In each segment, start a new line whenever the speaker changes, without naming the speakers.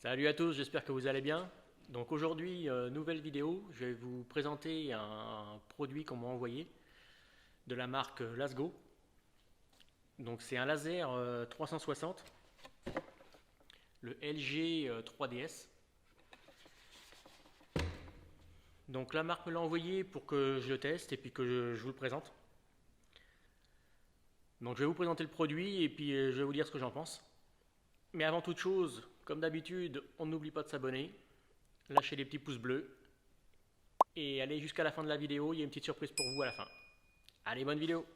Salut à tous, j'espère que vous allez bien. Donc aujourd'hui, nouvelle vidéo, je vais vous présenter un produit qu'on m'a envoyé de la marque Lasgo. Donc c'est un laser 360, le LG 3DS. Donc la marque me l'a envoyé pour que je le teste et puis que je vous le présente. Donc je vais vous présenter le produit et puis je vais vous dire ce que j'en pense. Mais avant toute chose, comme d'habitude, on n'oublie pas de s'abonner, lâcher les petits pouces bleus et allez jusqu'à la fin de la vidéo, il y a une petite surprise pour vous à la fin. Allez, bonne vidéo!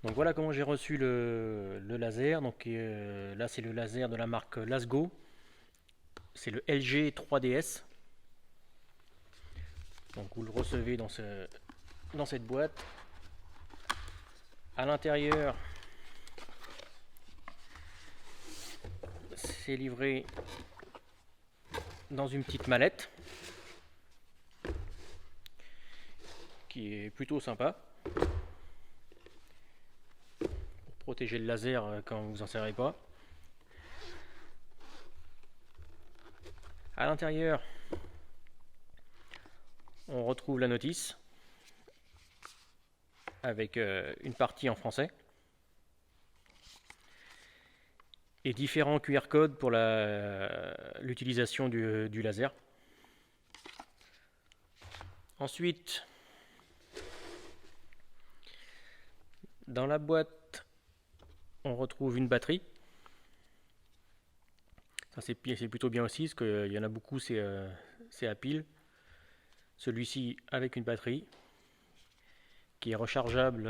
Donc voilà comment j'ai reçu le laser. Donc là c'est le laser de la marque Lasgo. C'est le LG 3DS. Donc vous le recevez dans cette boîte. À l'intérieur, c'est livré dans une petite mallette qui est plutôt sympa. Protéger le laser quand vous en servez pas. À l'intérieur, on retrouve la notice avec une partie en français et différents QR codes pour l'utilisation du laser. Ensuite, dans la boîte, on retrouve une batterie. Ça c'est plutôt bien aussi, parce qu'il y en a beaucoup, c'est à pile. Celui-ci avec une batterie qui est rechargeable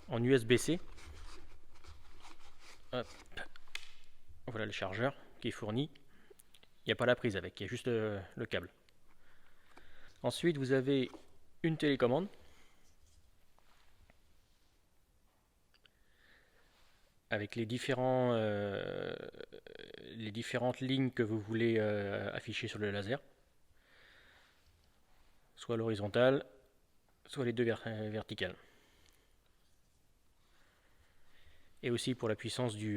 en USB-C. Voilà le chargeur qui est fourni. Il n'y a pas la prise avec, il y a juste le câble. Ensuite, vous avez une télécommande avec les différentes lignes que vous voulez afficher sur le laser, soit l'horizontale, soit les deux verticales. Et aussi pour la puissance du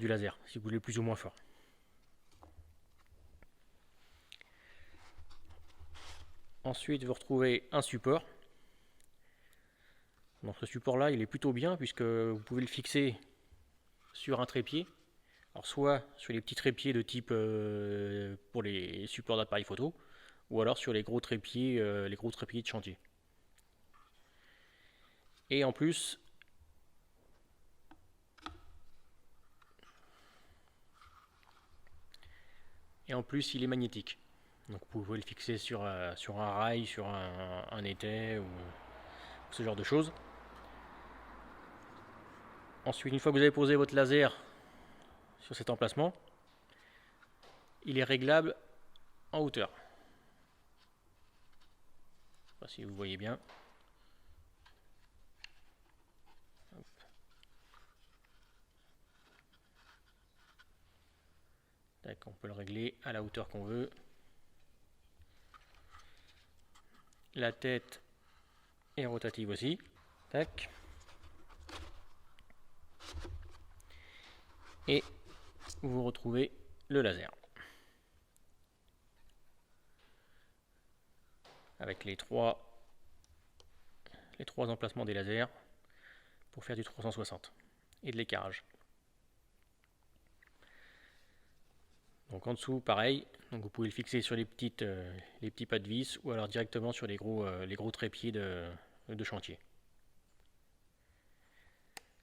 laser, si vous voulez plus ou moins fort. Ensuite, vous retrouvez un support. Donc ce support là, il est plutôt bien puisque vous pouvez le fixer sur un trépied. Alors soit sur les petits trépieds de type pour les supports d'appareil photo, ou alors sur les gros trépieds de chantier. Et en plus, il est magnétique. Donc vous pouvez le fixer sur un rail, sur un étai ou ce genre de choses. Ensuite, une fois que vous avez posé votre laser sur cet emplacement, il est réglable en hauteur. Je ne sais pas si vous voyez bien. On peut le régler à la hauteur qu'on veut. La tête est rotative aussi. Et vous retrouvez le laser. Avec les trois emplacements des lasers pour faire du 360 et de l'écarage. Donc en dessous, pareil, donc vous pouvez le fixer sur les petits pas de vis ou alors directement sur les gros trépieds de chantier.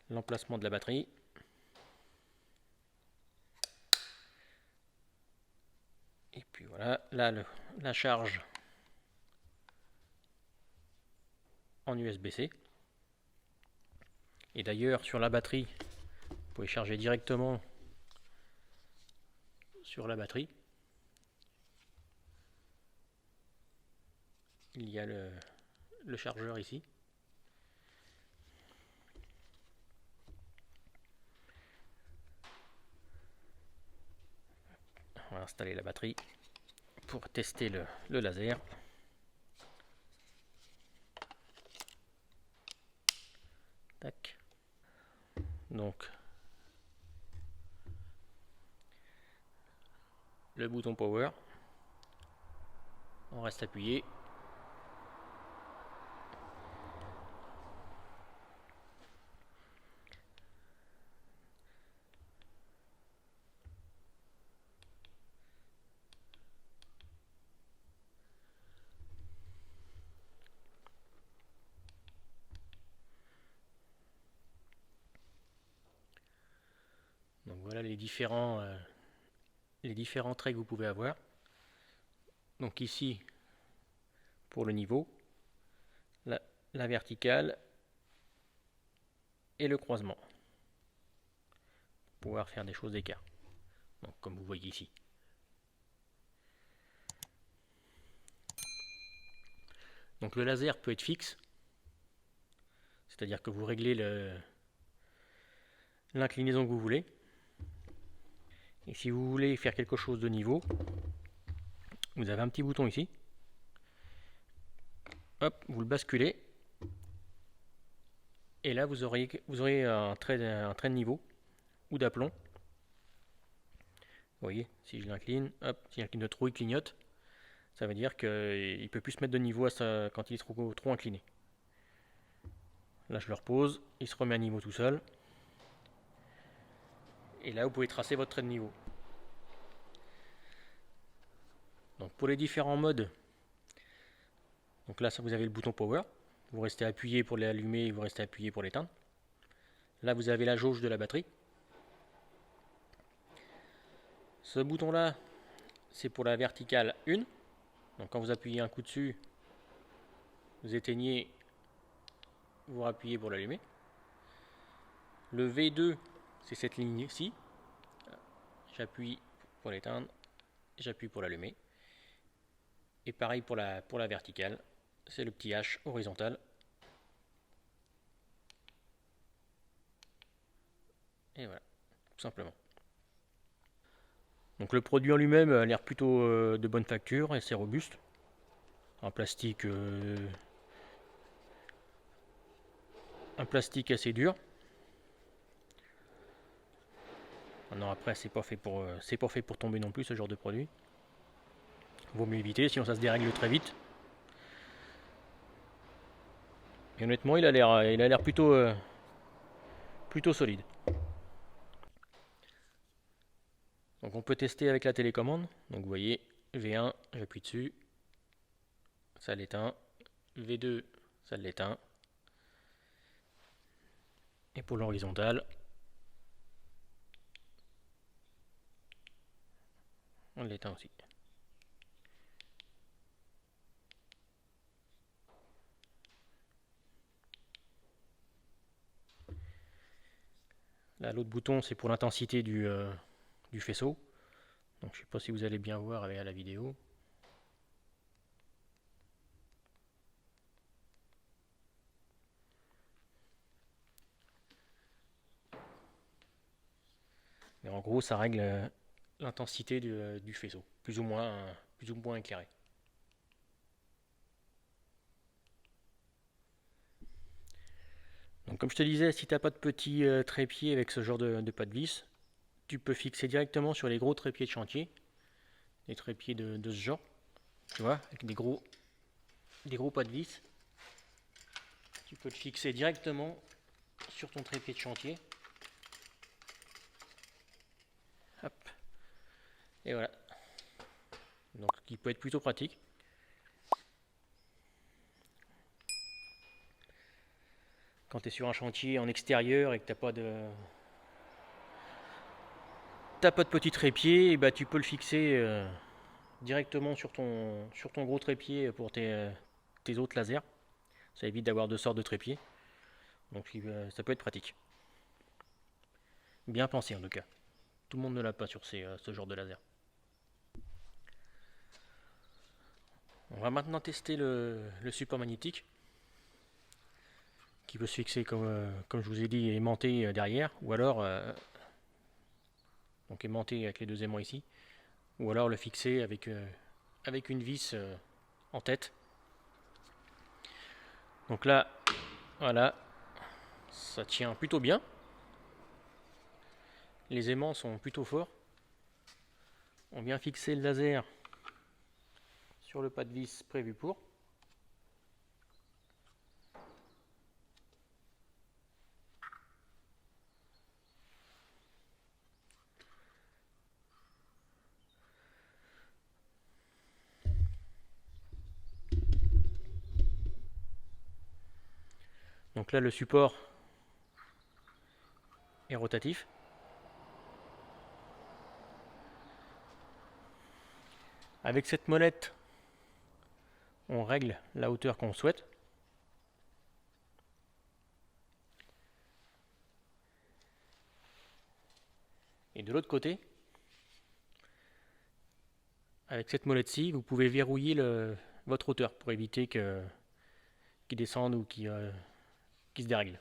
L'emplacement de la batterie. Et puis voilà, là la charge en USB-C. Et d'ailleurs sur la batterie, vous pouvez charger directement sur la batterie. Il y a le chargeur ici. On va installer la batterie pour tester le laser. Tac. Donc le bouton power, on reste appuyé. Donc voilà les différents traits que vous pouvez avoir. Donc ici, pour le niveau, la verticale et le croisement. Pour pouvoir faire des choses d'écart. Donc comme vous voyez ici. Donc le laser peut être fixe. C'est-à-dire que vous réglez l'inclinaison que vous voulez. Et si vous voulez faire quelque chose de niveau, vous avez un petit bouton ici. Hop, vous le basculez. Et là, vous aurez un trait de niveau ou d'aplomb. Vous voyez, si je l'incline, hop, si j'incline de trop, il clignote. Ça veut dire qu'il ne peut plus se mettre de niveau quand il est trop incliné. Là, je le repose, il se remet à niveau tout seul. Et là, vous pouvez tracer votre trait de niveau. Donc pour les différents modes, donc là, vous avez le bouton power. Vous restez appuyé pour l'allumer et vous restez appuyé pour l'éteindre. Là, vous avez la jauge de la batterie. Ce bouton-là, c'est pour la verticale 1. Donc quand vous appuyez un coup dessus, vous éteignez, vous rappuyez pour l'allumer. Le V2, c'est cette ligne-ci. J'appuie pour l'éteindre, j'appuie pour l'allumer. Et pareil pour la verticale, c'est le petit H horizontal. Et voilà, tout simplement. Donc le produit en lui-même a l'air plutôt de bonne facture et c'est robuste. Un plastique assez dur. Non, après c'est pas fait pour tomber non plus ce genre de produit. Vaut mieux éviter, sinon ça se dérègle très vite. Et honnêtement, il a l'air plutôt solide. Donc on peut tester avec la télécommande. Donc vous voyez, V1, j'appuie dessus, ça l'éteint. V2, ça l'éteint. Et pour l'horizontale, on l'éteint aussi. Là, l'autre bouton, c'est pour l'intensité du faisceau. Donc, je ne sais pas si vous allez bien voir avec la vidéo. Mais en gros, ça règle l'intensité du faisceau, plus ou moins éclairé. Donc, comme je te disais, si tu n'as pas de petit trépied avec ce genre de pas de vis, tu peux fixer directement sur les gros trépieds de chantier, les trépieds de ce genre, tu vois, avec des gros pas de vis. Tu peux le fixer directement sur ton trépied de chantier. Hop. Et voilà. Donc qui peut être plutôt pratique. Quand tu es sur un chantier en extérieur et que t'as pas de petit trépied, et bah, tu peux le fixer directement sur ton gros trépied pour tes autres lasers. Ça évite d'avoir deux sortes de trépieds. Donc ça peut être pratique. Bien pensé en tout cas. Tout le monde ne l'a pas sur ce genre de laser. On va maintenant tester le support magnétique qui peut se fixer comme je vous ai dit aimanté derrière, ou alors donc aimanté avec les deux aimants ici, ou alors le fixer avec une vis en tête. Donc là, voilà, ça tient plutôt bien. Les aimants sont plutôt forts. On vient fixer le laser sur le pas de vis prévu pour. Donc là, le support est rotatif. Avec cette molette, on règle la hauteur qu'on souhaite. Et de l'autre côté, avec cette molette-ci, vous pouvez verrouiller votre hauteur pour éviter qu'il descende ou qu'il se dérègle.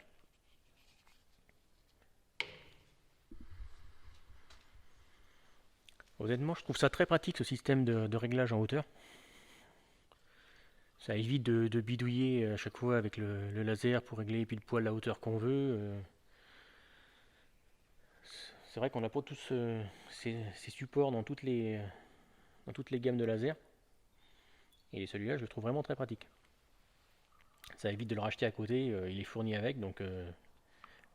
Honnêtement, je trouve ça très pratique ce système de réglage en hauteur. Ça évite de bidouiller à chaque fois avec le laser pour régler pile poil la hauteur qu'on veut. C'est vrai qu'on n'a pas tous ces supports dans toutes les gammes de laser. Et celui-là, je le trouve vraiment très pratique. Ça évite de le racheter à côté, il est fourni avec, donc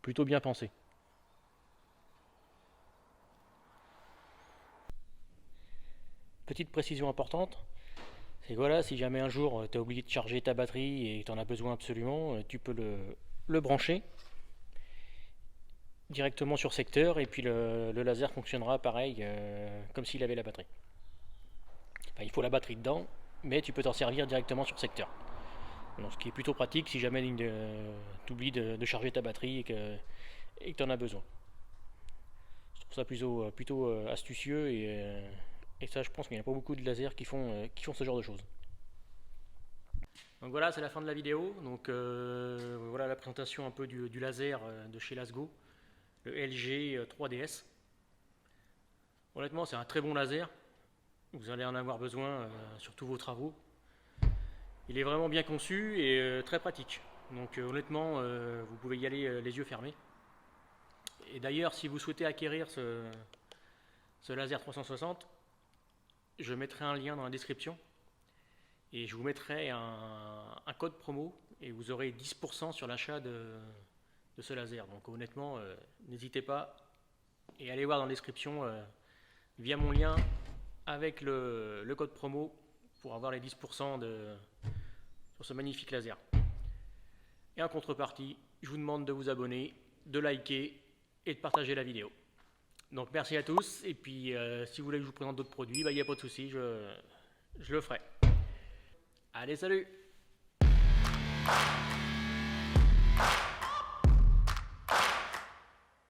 plutôt bien pensé. Petite précision importante, c'est que voilà, si jamais un jour tu as oublié de charger ta batterie et que tu en as besoin absolument, tu peux le brancher directement sur secteur et puis le laser fonctionnera pareil comme s'il avait la batterie. Enfin, il faut la batterie dedans, mais tu peux t'en servir directement sur secteur. Donc, ce qui est plutôt pratique si jamais tu oublies de charger ta batterie et que tu en as besoin. Je trouve ça plutôt astucieux et ça, je pense qu'il n'y a pas beaucoup de lasers qui font ce genre de choses. Donc voilà, c'est la fin de la vidéo. Donc voilà la présentation un peu du laser de chez Lasgo, le LG 3DS. Honnêtement, c'est un très bon laser. Vous allez en avoir besoin sur tous vos travaux. Il est vraiment bien conçu et très pratique. Donc honnêtement, vous pouvez y aller les yeux fermés. Et d'ailleurs, si vous souhaitez acquérir ce laser 360, je mettrai un lien dans la description et je vous mettrai un code promo et vous aurez 10% sur l'achat de ce laser. Donc honnêtement, n'hésitez pas et allez voir dans la description via mon lien avec le code promo pour avoir les 10% sur ce magnifique laser. Et en contrepartie, je vous demande de vous abonner, de liker et de partager la vidéo. Donc merci à tous, et puis si vous voulez que je vous présente d'autres produits, il n'y a pas de souci, je le ferai. Allez, salut!